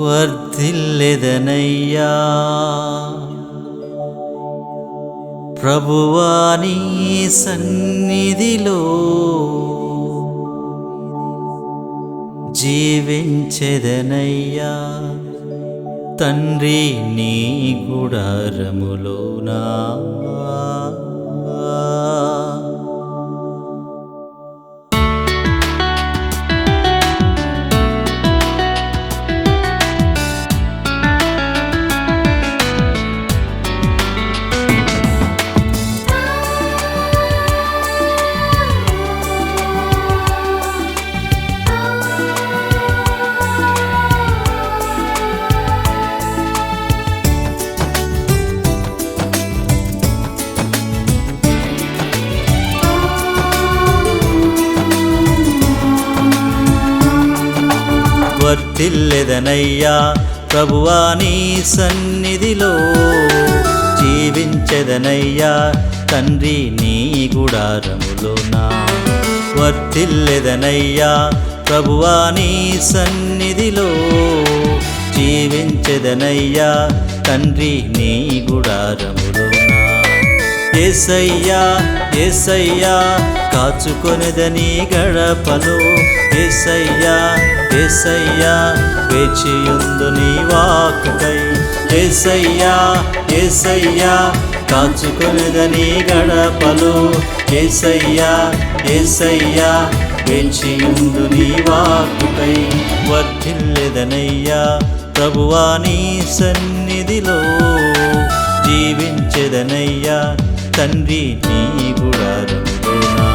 వర్ధిల్లెదనయ్యా ప్రభువా నీ సన్నిధిలో జీవించెదనయ్యా తండ్రి నీ గుడారములోనా వర్ధిల్లెదనయ్యా ప్రభువా నీ సన్నిధిలో జీవించెదనయ్యా తండ్రి నీ గుడారములోనా వర్ధిల్లెదనయ్యా ప్రభువా నీ సన్నిధిలో జీవించెదనయ్యా తండ్రి నీ గుడారములోనా యేసయ్యా యేసయ్యా కాచుకొనెదని గడపలో యేసయ్యా యేసయ్యా వేచియుందు నీ వాక్కుకై యేసయ్యా యేసయ్యా కాచుకొనెదని గడపలో యేసయ్యా యేసయ్యా వేచియుందు నీ వాక్కుకై వర్ధిల్లెదనయ్యా ప్రభువా నీ సన్నిధిలో జీవించెదనయ్యా తండ్రి నీ గుడారములోనా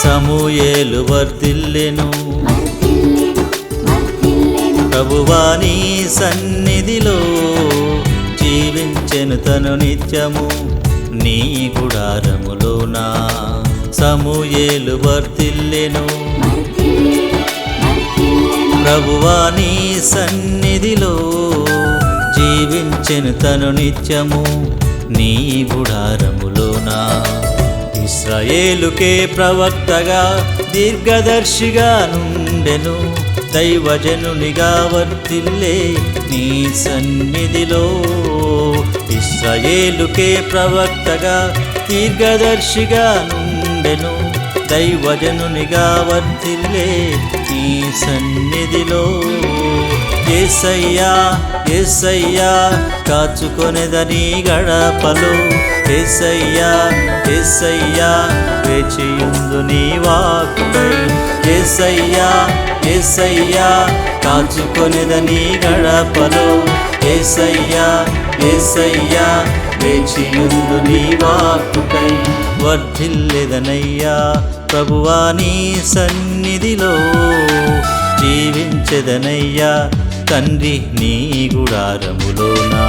సమూయేలు వర్ధిల్లెను ప్రభువా నీ సన్నిధిలో జీవించెను తను నిత్యము నీ గుడారములోనా సమూయేలు వర్ధిల్లెను ప్రభువా నీ సన్నిధిలో జీవించెను తను నిత్యము నీ గుడారములోనా ఇశ్రాయేలుకే ప్రవక్తగా దీర్ఘదర్శిగా నుండెను దైవజనునిగా వర్ధిల్లే నీ సన్నిధిలో ఇశ్రాయేలుకే ప్రవక్తగా దీర్ఘదర్శిగా నుండెను దైవజనునిగా వర్ధిల్లే నీ సన్నిధిలో యేసయ్యా యేసయ్యా కాచుకొనెదని గడపలో యేసయ్యా యేసయ్యా వేచియుందు నీ వాక్కుకై యేసయ్యా యేసయ్యా కాచుకొనెదని గడపలో యేసయ్యా యేసయ్యా వేచియుందు నీ వాక్కుకై వర్ధిల్లెదనయ్యా ప్రభువా నీ సన్నిధిలో జీవించెదనయ్యా తండ్రి నీ గుడారములోనా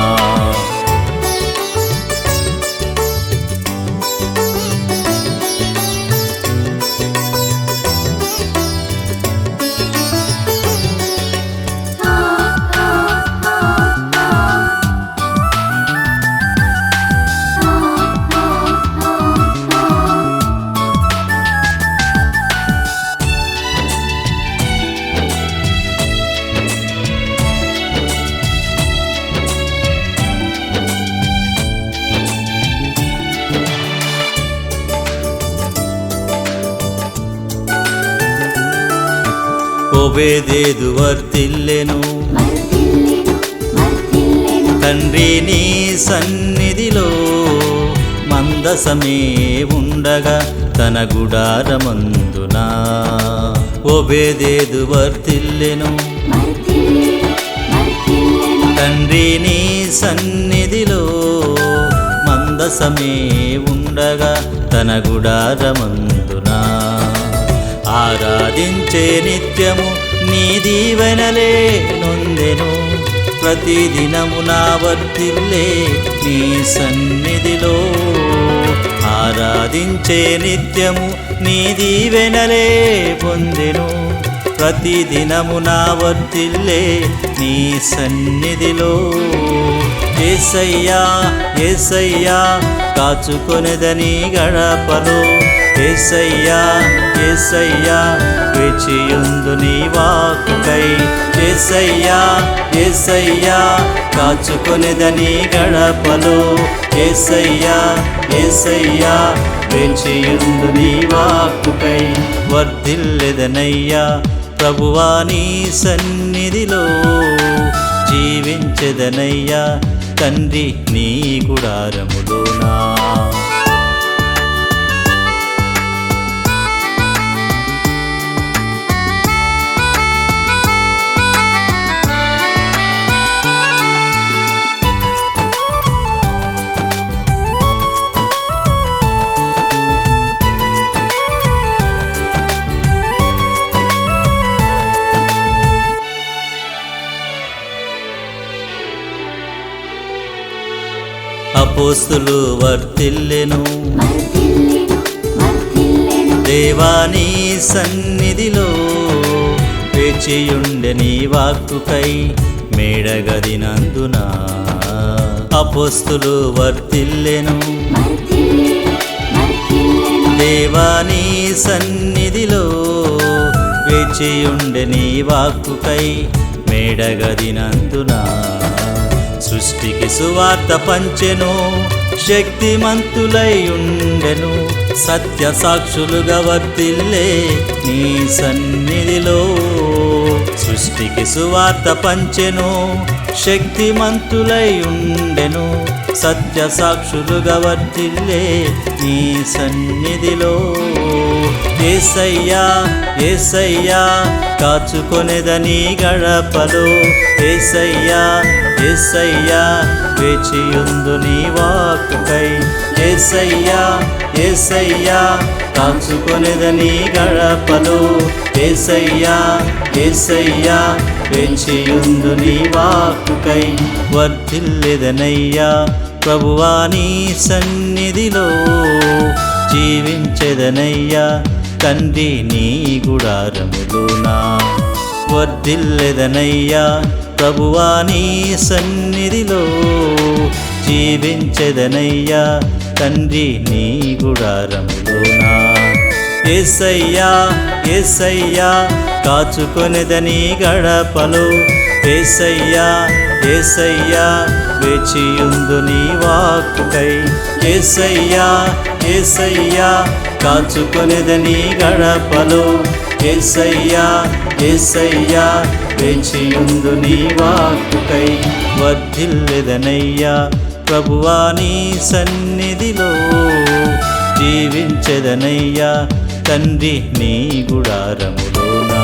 ఓబేదేదు వర్ధిల్లెను తండ్రి నీ సన్నిధిలో మందసమే ఉండగా తన గుడారమందునా ఓబేదేదు వర్ధిల్లెను తండ్రి నీ సన్నిధిలో మందసమే ఉండగా తన గుడారమందునా ఆరాధించే నిత్యము నీ దీవెనలే నొందెను ప్రతిదినము నా వర్తిల్లే నీ సన్నిధిలో ఆరాధించే నిత్యము నీ దీవెనలే పొందెను ప్రతిదినము నా వర్తిల్లే నీ సన్నిధిలో యేసయ్యా యేసయ్యా కాచుకొనెదని గడపలో యేసయ్యా యేసయ్యా వేచియుందు నీ వాక్కుకై యేసయ్యా యేసయ్యా కాచుకొనెదని గడపలో యేసయ్యా యేసయ్యా వేచియుందు నీ వాక్కుకై వర్ధిల్లెదనయ్యా ప్రభువా నీ సన్నిధిలో జీవించెదనయ్యా తండ్రి నీ గుడారములోనా అపోస్తులు వర్తిల్లెను దేవా నీ సన్నిధిలో వేచియుండె నీ వాక్కుకై మేడగదినందున అపోస్తులు వర్తిల్లెను దేవా నీ సన్నిధిలో వేచియుండె నీ వాక్కుకై మేడగదినందున సృష్టికి సువార్త పంచెను శక్తిమంతులై ఉండెను సత్య సాక్షులుగా వర్తిల్లే నీ సన్నిధిలో సృష్టికి సువార్త పంచెను శక్తిమంతులై ఉండెను సత్య సాక్షులుగా వర్తిల్లే నీ సన్నిధిలో యేసయ్యా యేసయ్యా కాచుకొనెదని గడపలో యేసయ్యా యేసయ్యా వేచియుందు నీ వాక్కుకై యేసయ్యా యేసయ్యా కాచుకొనెదని గడపలో యేసయ్యా యేసయ్యా వేచియుందు నీ వాక్కుకై వర్ధిల్లెదనయ్యా ప్రభువా నీ సన్నిధిలో జీవించెదనయ్యా తండ్రి నీ గుడారములోనా వర్ధిల్లెదనయ్యా ప్రభువా నీ సన్నిధిలో జీవించెదనయ్యా తండ్రి నీ గుడారములోనా యేసయ్యా యేసయ్యా కాచుకొనెదని గడపలో యేసయ్యా యేసయ్యా వేచియుందు నీ వాక్కుకై యేసయ్యా యేసయ్యా కాచుకొనెదని గడపలో యేసయ్యా యేసయ్యా వేచియుందు నీ వాక్కుకై వర్ధిల్లెదనయ్యా ప్రభువా నీ సన్నిధిలో జీవించెదనయ్యా తండ్రి నీ గుడారములోనా